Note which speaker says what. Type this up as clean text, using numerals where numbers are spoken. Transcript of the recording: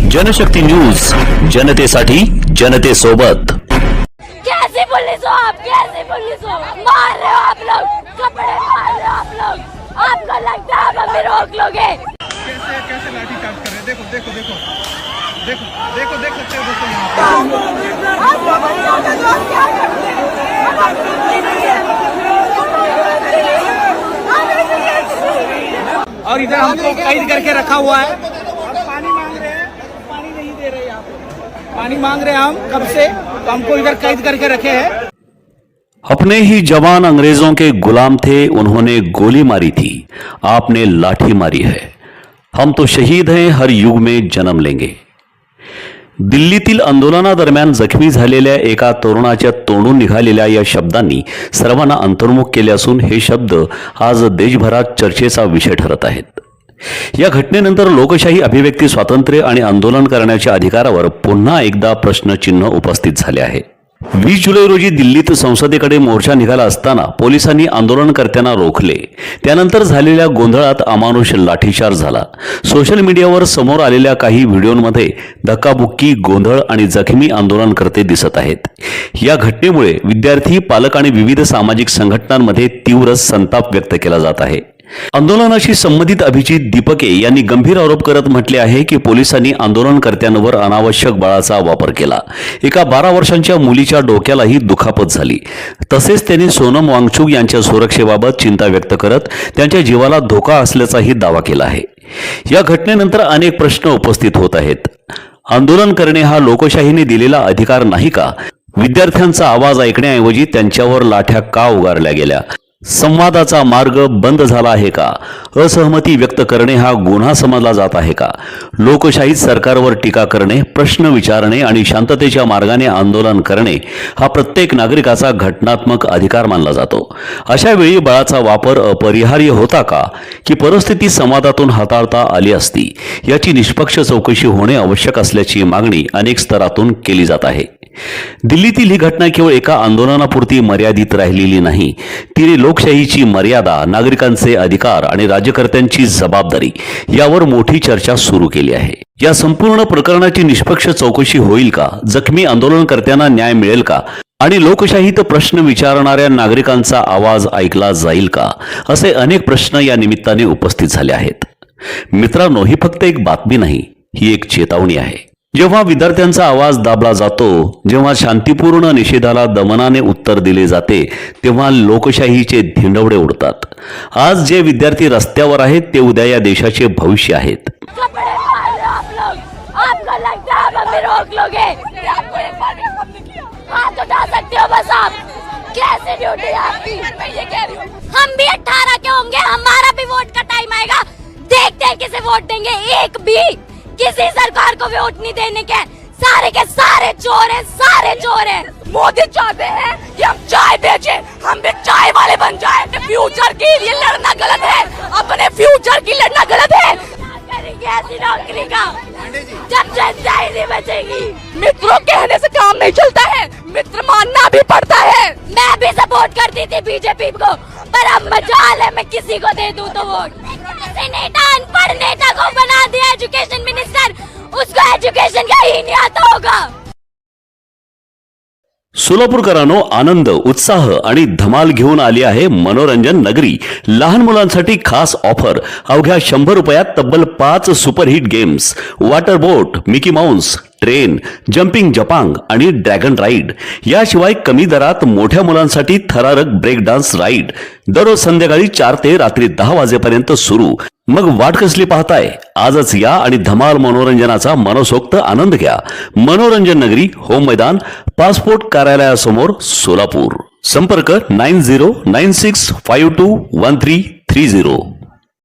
Speaker 1: Janshakti news, जनतेसाठी जनतेसोबत।
Speaker 2: कैसे पुलिस हो आप, कैसे पुलिस हो? मार रहे हो आप लोग, कपड़े मार रहे हो आप लोग। आपको लगता है आप हमें रोक लोगे?
Speaker 3: कैसे कैसे लाठी चार्ज कर रहे हैं? देखो देखो देखो देखो देखो देख सकते हो दोस्तों यहाँ पे। और इधर हमको कैद करके रखा हुआ है। पानी मांग रहे हैं, पानी नहीं दे रहे यहाँ पे। पानी मांग रहे हैं हम कब से, तो हमको इधर कैद करके रखे हैं।
Speaker 1: अपने ही जवान अंग्रेजों के गुलाम थे, उन्होंने गोली मारी थी, आपने लाठी मारी है। हम तो शहीद हैं, हर युग में जन्म लेंगे। दिल्लीतील आंदोलनादरम्यान जखमी झालेल्या एका तरुणाच्या तोंडून निघालेल्या या शब्दांनी सर्वांना अंतर्मुख केले असून हे शब्द आज देशभरात चर्चेचा विषय ठरत आहेत। या घटनेनंतर लोकशाही, अभिव्यक्ती स्वातंत्र्य आणि आंदोलन करण्याच्या अधिकारावर पुन्हा एकदा प्रश्नचिन्ह उपस्थित झाले आहे। 20 जुलै रोजी दिल्लीत संसदेकडे मोर्चा निघाला असताना पोलिसांनी आंदोलनकर्त्यांना रोखले। त्यानंतर झालेल्या गोंधळात अमानुष लाठीचार्ज झाला। सोशल मीडियावर समोर आलेल्या काही व्हिडिओमध्ये धक्काबुक्की, गोंधळ आणि जखमी आंदोलनकर्ते दिसत आहेत। या घटनेमुळे विद्यार्थी, पालक आणि विविध सामाजिक संघटनांमध्ये तीव्र संताप व्यक्त केला जात आहे। आंदोलनाशी संबंधित अभिजित दीपके यांनी गंभीर आरोप करत म्हटले आहे की पोलिसांनी आंदोलनकर्त्यांवर अनावश्यक बळाचा वापर केला। एका 12 वर्षांच्या मुलीच्या डोक्यालाही दुखापत झाली। तसेच त्यांनी सोनम वांगचुक यांच्या सुरक्षेबाबत चिंता व्यक्त करत त्यांच्या जीवाला धोका असल्याचाही दावा केला आहे। या घटनेनंतर अनेक प्रश्न उपस्थित होत आहेत। आंदोलन करणे हा लोकशाहीने दिलेला अधिकार नाही का? विद्यार्थ्यांचा आवाज ऐकण्याऐवजी त्यांच्यावर लाठ्या का उगारल्या गेल्या? संवादाचा मार्ग बंद झाला आहे का? असहमती व्यक्त करणे हा गुन्हा समजला जात आहे का? लोकशाहीत सरकारवर टीका करणे, प्रश्न विचारणे आणि शांततेच्या मार्गाने आंदोलन करणे हा प्रत्येक नागरिकाचा घटनात्मक अधिकार मानला जातो। अशा वेळी बळाचा वापर अपरिहार्य होता का, की परिस्थिती संवादातून हाताळता आली असती? याची निष्पक्ष चौकशी होणे आवश्यक असल्याची मागणी अनेक स्तरातून केली जात आहे। दिल्लीतील ही घटना केवळ एका आंदोलनापुरती मर्यादित राहिलेली नाही, तिने लोकशाहीची मर्यादा, नागरिकांचे अधिकार आणि राज्यकर्त्यांची जबाबदारी यावर मोठी चर्चा सुरू केली आहे। या संपूर्ण प्रकरणाची निष्पक्ष चौकशी होईल का? जखमी आंदोलनकर्त्यांना न्याय मिळेल का? आणि लोकशाहीत प्रश्न विचारणाऱ्या नागरिकांचा आवाज ऐकला जाईल का? असे अनेक प्रश्न या निमित्ताने उपस्थित झाले आहेत। मित्रांनो, ही फक्त एक बातमी नाही, ही एक चेतावणी आहे। जेव्हा विद्यार्थ्यांचा आवाज दाबला जातो, जेव्हा शांतिपूर्ण निषेधाला दमनाने उत्तर दिले जाते, तेव्हा लोकशाहीचे धिंडवडे उडतात। आज जे विद्यार्थी रस्त्यावर आहेत ते उद्या या देशाचे भविष्य आहेत।
Speaker 2: कपड़े मार रहे हो आप लोग, आपको लगता है आप हमें रोक लोगे? हाथ उठा सकते हो बस आप। कैसे ड्यूटी है आपकी? मैं ये कह रही हूँ, हम भी 18 के होंगे, हमारा भी वोट का टाइम आएगा। देखते हैं किसे वोट देंगे। एक भी किसी सरकार को वोट नहीं देने के सारे चोर हैं, सारे चोर हैं। मोदी चाहते हैं कि हम चाय बेचे, हम भी चाय वाले बन जाए। फ्यूचर के लिए लड़ना गलत है, अपने फ्यूचर की लड़ना गलत है। करेंगे ऐसी नौकरी का जब जनता ही नहीं बचेगी। मित्रों कहने से काम नहीं चलता है, मित्र मानना भी पड़ता है। मैं भी सपोर्ट करती थी बीजेपी को, पर अब मजाल है मैं किसी को दे दूं तो वोट। नेता अनपढ़ नेता को बना दिया एजुकेशन मिनिस्टर, उसको एजुकेशन का ही नहीं आता होगा।
Speaker 1: सोलापूरकरांनो, आनंद, उत्साह आणि धमाल घेऊन आली आहे मनोरंजन नगरी। लहान मुलांसाठी खास ऑफर, अवघ्या 100 रुपयात तब्बल 5 सुपरहिट गेम्स, वॉटर बोट, मिकी माउस, ट्रेन, जम्पिंग जपांग आणि ड्रॅगन राईड। याशिवाय कमी दरात मोठ्या मुलांसाठी थरारक ब्रेक डान्स राईड दररोज संध्याकाळी 4 ते रात्री 10 वाजेपर्यंत सुरू। मग वाट कसली पाहताय? आजच या आणि धमाल मनोरंजनाचा मनसोक्त आनंद घ्या। मनोरंजन नगरी, होम मैदान, पासपोर्ट कार्यालयासमोर, सोलापूर। संपर्क 9096521330।